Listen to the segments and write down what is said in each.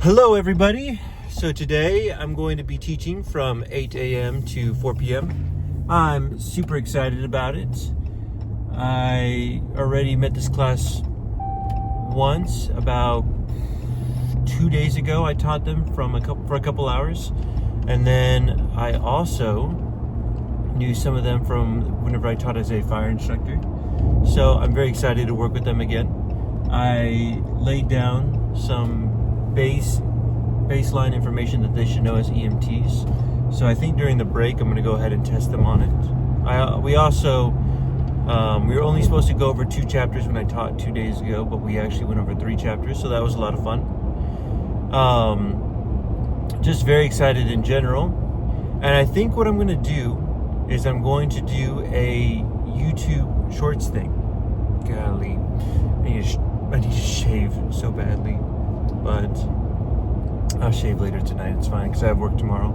Hello everybody. So today I'm going to be teaching from 8 a.m. to 4 p.m. I'm super excited about it. I already met this class once about 2 days ago. I taught them for a couple hours, and then I also knew some of them from whenever I taught as a fire instructor. So I'm very excited to work with them again. I laid down some baseline information that they should know as EMTs. So I think during the break I'm going to go ahead and test them on it. We were only supposed to go over 2 chapters when I taught 2 days ago, but we actually went over 3 chapters, so that was a lot of fun. Just very excited in general. And I think what I'm going to do is I'm going to do a YouTube Shorts thing. Golly, I need to shave so badly, but I'll shave later tonight. It's fine because I have work tomorrow.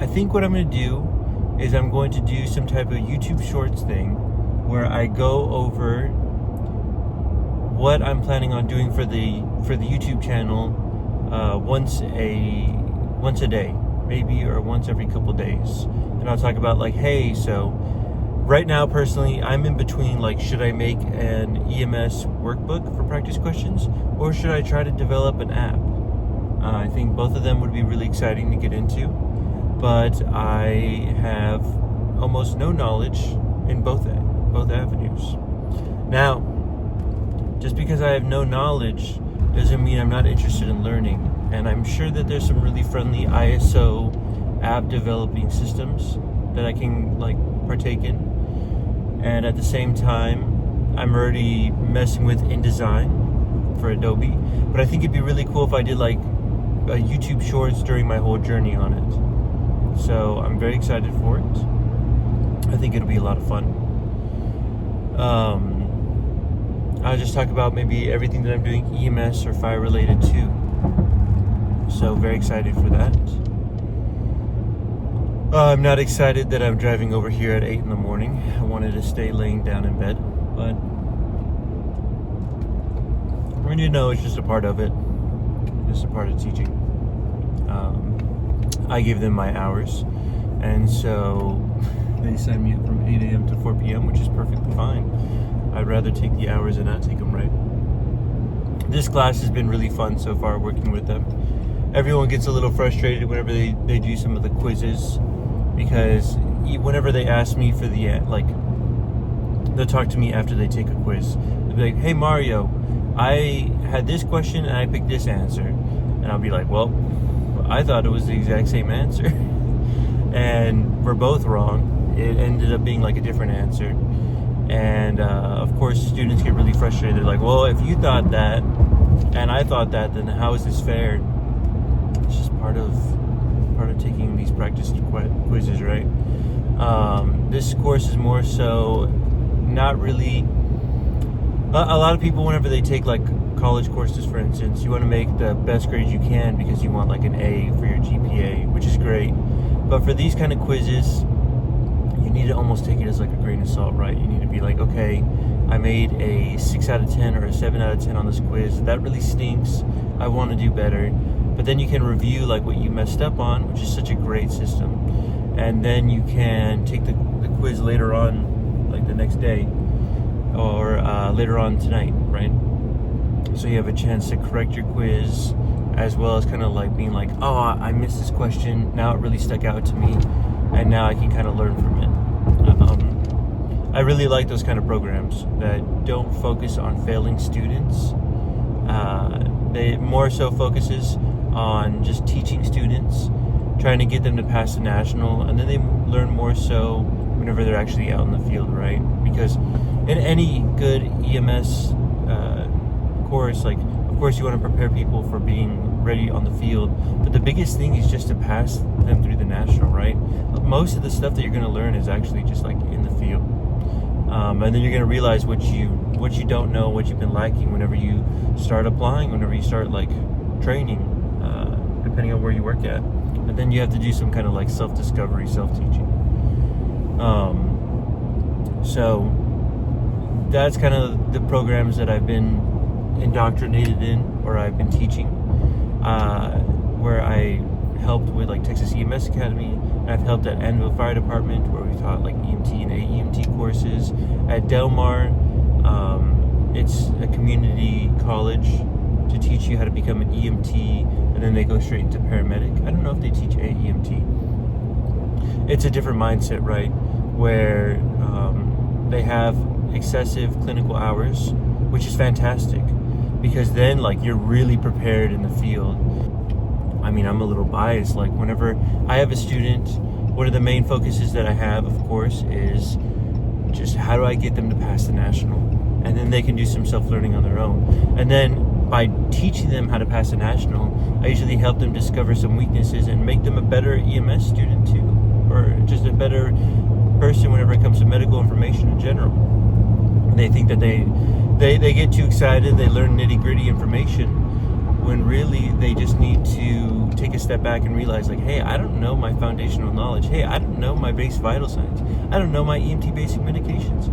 I think what I'm going to do is I'm going to do some type of YouTube Shorts thing where I go over what I'm planning on doing for the YouTube channel once a day, maybe, or once every couple days. And I'll talk about like, hey, so right now personally I'm in between, like, should I make an EMS workbook for practice questions, or should I try to develop an app? I think both of them would be really exciting to get into, but I have almost no knowledge in both avenues. Now, just because I have no knowledge doesn't mean I'm not interested in learning. And I'm sure that there's some really friendly ISO app developing systems that I can partake in. And at the same time, I'm already messing with InDesign for Adobe. But I think it'd be really cool if I did a YouTube Shorts during my whole journey on it. So I'm very excited for it. I think it'll be a lot of fun. I'll just talk about maybe everything that I'm doing EMS or fire related too. So very excited for that. I'm not excited that I'm driving over here at 8 in the morning. I wanted to stay laying down in bed, but when you know it's just a part of it, just a part of teaching. I give them my hours, and so they sign me up from 8 a.m. to 4 p.m., which is perfectly fine. I'd rather take the hours and not take them, right? This class has been really fun so far working with them. Everyone gets a little frustrated whenever they do some of the quizzes, because whenever they ask me for they'll talk to me after they take a quiz. They'll be like, hey Mario, I had this question and I picked this answer. And I'll be like, well, I thought it was the exact same answer. And we're both wrong. It ended up being a different answer. And of course students get really frustrated. They're like, well, if you thought that and I thought that, then how is this fair? It's just part of taking these practice quizzes, right? This course is more so not really. A lot of people, whenever they take college courses, for instance, you want to make the best grades you can because you want an A for your GPA, which is great. But for these kind of quizzes, you need to almost take it as a grain of salt, right? You need to be like, okay, I made a 6 out of 10 or a 7 out of 10 on this quiz. That really stinks. I want to do better. But then you can review what you messed up on, which is such a great system. And then you can take the quiz later on, the next day, or later on tonight, right? So you have a chance to correct your quiz, as well as kind of being oh, I missed this question. Now it really stuck out to me, and now I can kind of learn from it. I really like those kind of programs that don't focus on failing students. They more so focuses on just teaching students, trying to get them to pass the national, and then they learn more so whenever they're actually out in the field, right? Because in any good EMS course, of course you want to prepare people for being ready on the field, but the biggest thing is just to pass them through the national, right? Most of the stuff that you're going to learn is actually just in the field, and then you're going to realize what you don't know, what you've been lacking whenever you start applying, whenever you start training, depending on where you work at. And then you have to do some kind of self-discovery, self-teaching. So that's kind of the programs that I've been indoctrinated in, or where I've been teaching, where I helped with like Texas EMS Academy. I've helped at Annville Fire Department, where we taught like EMT and AEMT courses. At Del Mar, it's a community college to teach you how to become an EMT, and then they go straight into paramedic. I don't know if they teach AEMT. It's a different mindset, right? Where they have excessive clinical hours, which is fantastic, because then like you're really prepared in the field. I mean, I'm a little biased. Like whenever I have a student, one of the main focuses that I have, of course, is just how do I get them to pass the national? And then they can do some self-learning on their own. And then by teaching them how to pass the national, I usually help them discover some weaknesses and make them a better EMS student too, or just a better person whenever it comes to medical information in general. They think that they get too excited, they learn nitty-gritty information, when really they just need to take a step back and realize like, hey, I don't know my foundational knowledge. Hey, I don't know my base vital signs. I don't know my EMT basic medications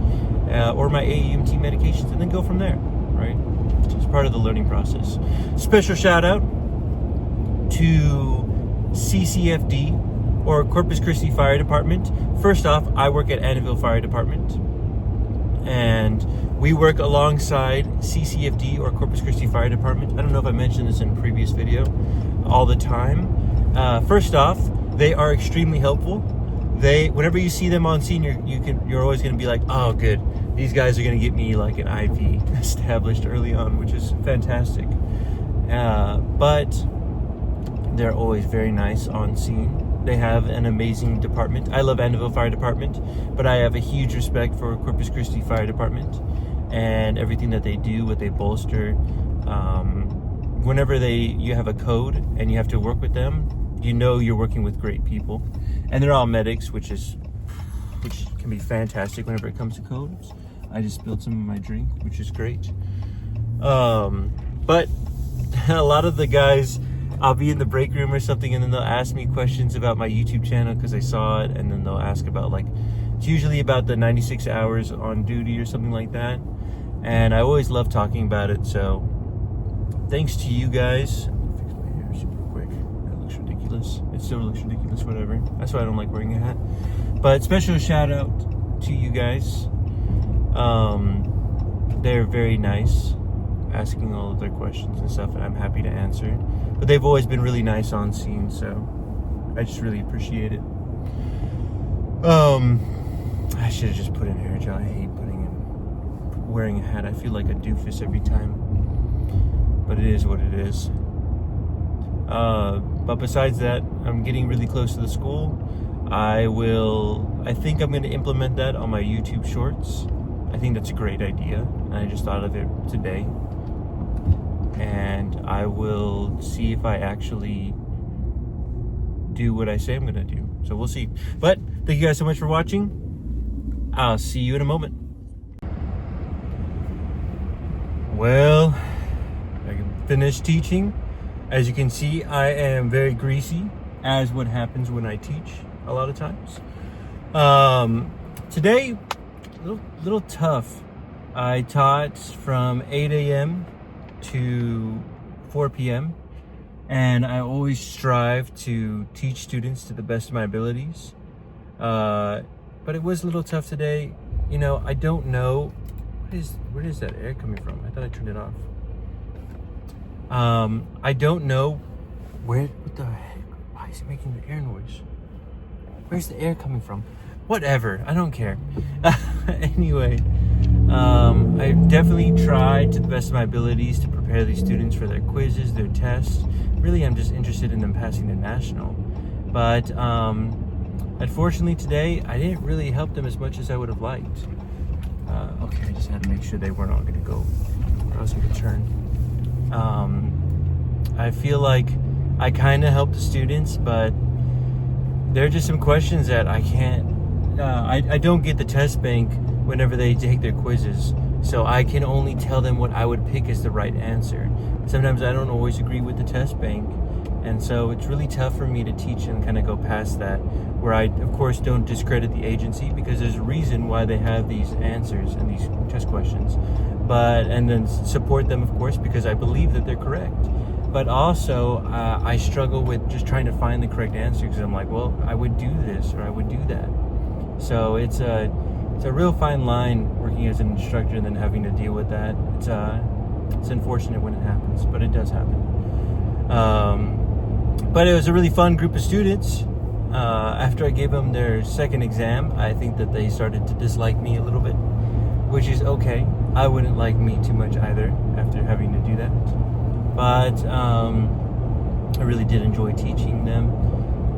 or my AEMT medications, and then go from there, right? It's just part of the learning process. Special shout out to CCFD, or Corpus Christi Fire Department. First off, I work at Annville Fire Department, and we work alongside CCFD, or Corpus Christi Fire Department. I don't know if I mentioned this in a previous video, all the time. First off, they are extremely helpful. Whenever you see them on scene, you're always going to be like, oh, good. These guys are going to get me like an IV established early on, which is fantastic. But they're always very nice on scene. They have an amazing department. I love Annville Fire Department, but I have a huge respect for Corpus Christi Fire Department and everything that they do, what they bolster. Whenever you have a code and you have to work with them, you know you're working with great people. And they're all medics, which can be fantastic whenever it comes to codes. I just spilled some of my drink, which is great. But a lot of the guys, I'll be in the break room or something, and then they'll ask me questions about my YouTube channel because they saw it, and then they'll ask about it's usually about the 96 hours on duty or something like that. And I always love talking about it, so thanks to you guys. I'll fix my hair super quick. That looks ridiculous. It still looks ridiculous, whatever. That's why I don't like wearing a hat. But special shout out to you guys. They're very nice, asking all of their questions and stuff, and I'm happy to answer. But they've always been really nice on scene, so I just really appreciate it. I should have just put in hair gel. I hate wearing a hat. I feel like a doofus every time, but it is what it is. But besides that, I'm getting really close to the school. I think I'm going to implement that on my YouTube shorts. I think that's a great idea, and I just thought of it today. And I will see if I actually do what I say I'm going to do. So we'll see. But thank you guys so much for watching. I'll see you in a moment. Well, I finished teaching. As you can see, I am very greasy, as what happens when I teach a lot of times. Today, a little tough. I taught from 8 a.m. to 4 p.m. and I always strive to teach students to the best of my abilities. But it was a little tough today. You know, I don't know where is that air coming from? I thought I turned it off. I don't know what the heck? Why is it making the air noise? Where's the air coming from? Whatever, I don't care. Anyway, I definitely tried to the best of my abilities to prepare these students for their quizzes, their tests. Really, I'm just interested in them passing their national. But unfortunately today, I didn't really help them as much as I would have liked. Okay, I just had to make sure they weren't all gonna go, or else we could turn. I feel like I kind of helped the students, but there are just some questions that I can't, I don't get the test bank whenever they take their quizzes, so I can only tell them what I would pick as the right answer. Sometimes I don't always agree with the test bank, And so it's really tough for me to teach and kind of go past that, where I, of course, don't discredit the agency, because there's a reason why they have these answers and these test questions. And then support them, of course, because I believe that they're correct. But also, I struggle with just trying to find the correct answer, because I'm like, well, I would do this or I would do that. So it's a real fine line working as an instructor and then having to deal with that. It's unfortunate when it happens, but it does happen. But it was a really fun group of students. After I gave them their second exam, I think that they started to dislike me a little bit, which is okay. I wouldn't like me too much either after having to do that. But I really did enjoy teaching them.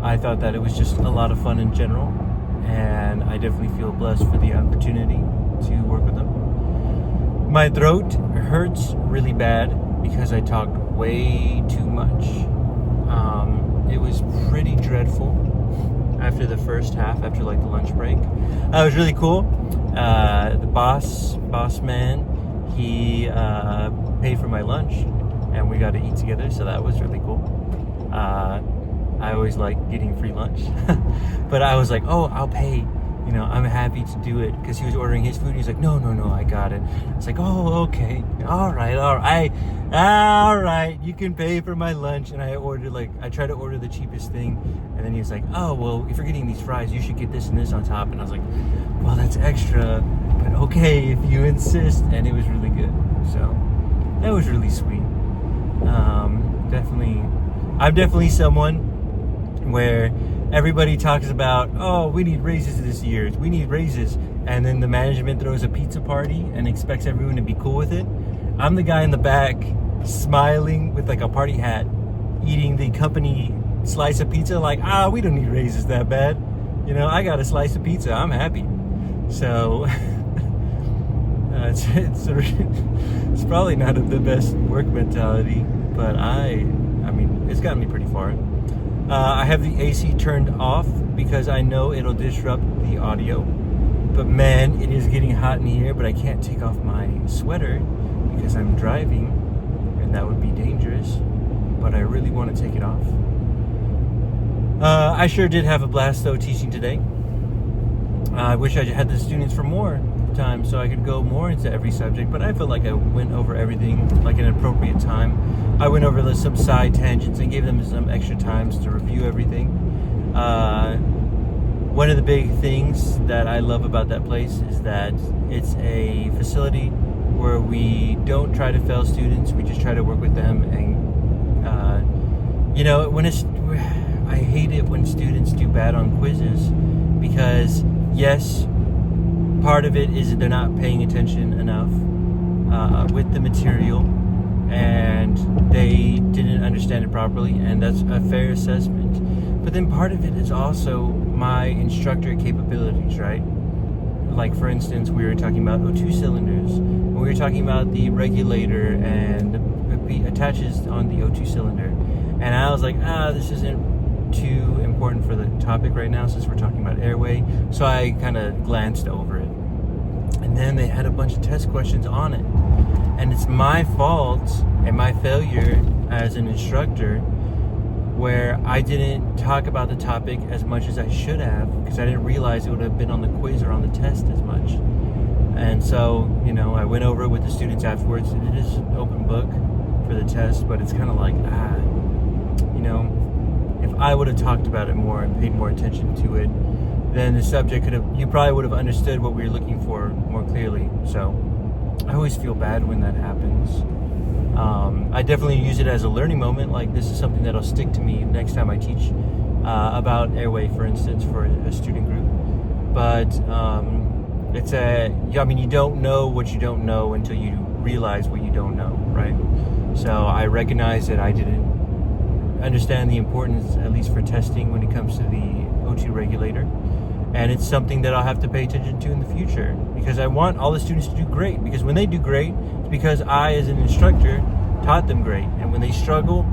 I thought that it was just a lot of fun in general, and I definitely feel blessed for the opportunity to work with them. My throat hurts really bad because I talked way too much. It was pretty dreadful after the first half, after like the lunch break. It was really cool. The boss man, he paid for my lunch, and we got to eat together, so that was really cool. I always like getting free lunch, but I was like, oh, I'll pay. You know, I'm happy to do it, because he was ordering his food. He's like, no, I got it. It's like, oh, okay, all right, you can pay for my lunch. And I tried to order the cheapest thing, and then he was like, oh, well, if you're getting these fries, you should get this and this on top. And I was like, well, that's extra, but okay, if you insist. And it was really good, so that was really sweet. I'm definitely someone where everybody talks about, oh, we need raises this year. We need raises. And then the management throws a pizza party and expects everyone to be cool with it. I'm the guy in the back smiling with like a party hat, eating the company slice of pizza like, we don't need raises that bad. You know, I got a slice of pizza. I'm happy. So it's probably not the best work mentality, but I mean, it's gotten me pretty far. I have the AC turned off because I know it'll disrupt the audio. But man, it is getting hot in here, but I can't take off my sweater because I'm driving, and that would be dangerous. But I really want to take it off. I sure did have a blast though teaching today. I wish I had the students for more time so I could go more into every subject, but I feel like I went over everything like an appropriate time. I went over some side tangents and gave them some extra times to review everything. One of the big things that I love about that place is that it's a facility where we don't try to fail students. We just try to work with them. And I hate it when students do bad on quizzes, because yes, part of it is they're not paying attention enough with the material, and they didn't understand it properly, and that's a fair assessment. But then part of it is also my instructor capabilities, right? Like, for instance, we were talking about O2 cylinders, and we were talking about the regulator and it attaches on the O2 cylinder, and I was like, this isn't too important for the topic right now since we're talking about airway, so I kind of glanced over it. And then they had a bunch of test questions on it, and it's my fault and my failure as an instructor where I didn't talk about the topic as much as I should have, because I didn't realize it would have been on the quiz or on the test as much. And so, I went over it with the students afterwards. It is an open book for the test, but it's kind of like, if I would have talked about it more and paid more attention to it, then the subject you probably would have understood what we were looking for more clearly. So I always feel bad when that happens. I definitely use it as a learning moment. Like, this is something that'll stick to me next time I teach about airway, for instance, for a student group. But you don't know what you don't know until you realize what you don't know, right? So I recognize that I didn't understand the importance, at least for testing, when it comes to the O2 regulator. And it's something that I'll have to pay attention to in the future, because I want all the students to do great. Because when they do great, it's because I, as an instructor, taught them great. And when they struggle,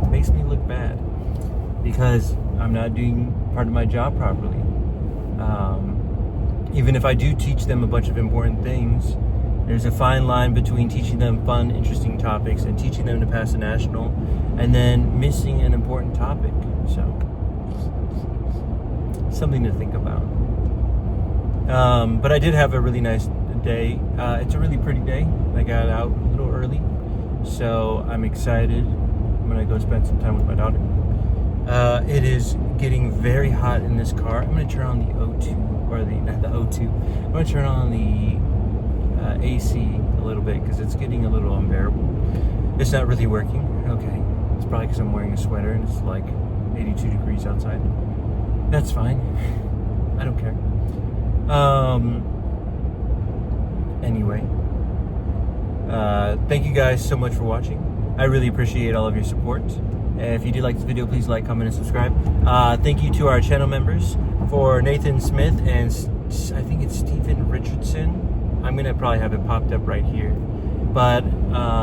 it makes me look bad, because I'm not doing part of my job properly. Even if I do teach them a bunch of important things, There's a fine line between teaching them fun, interesting topics and teaching them to pass a national, and then missing an important topic. So, something to think about. But I did have a really nice day. It's a really pretty day. I got out a little early, so I'm excited. I'm gonna go spend some time with my daughter. It is getting very hot in this car. I'm gonna turn on the O2, or not the O2. I'm gonna turn on the AC a little bit because it's getting a little unbearable. It's not really working. Okay, it's probably because I'm wearing a sweater and it's like 82 degrees outside. That's fine. I don't care. Anyway, thank you guys so much for watching. I really appreciate all of your support. And if you did like this video, please like, comment, and subscribe. Thank you to our channel members, for Nathan Smith and I think it's Stephen Richardson. I'm gonna probably have it popped up right here. But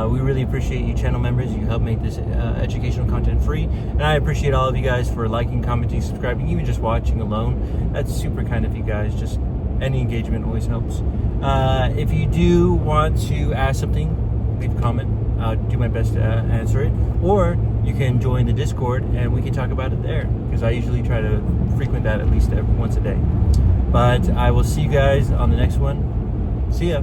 we really appreciate you channel members. You help make this educational content free. And I appreciate all of you guys for liking, commenting, subscribing, even just watching alone. That's super kind of you guys. Just any engagement always helps. If you do want to ask something, leave a comment. I'll do my best to answer it. Or you can join the Discord and we can talk about it there, because I usually try to frequent that at least once a day. But I will see you guys on the next one. See ya.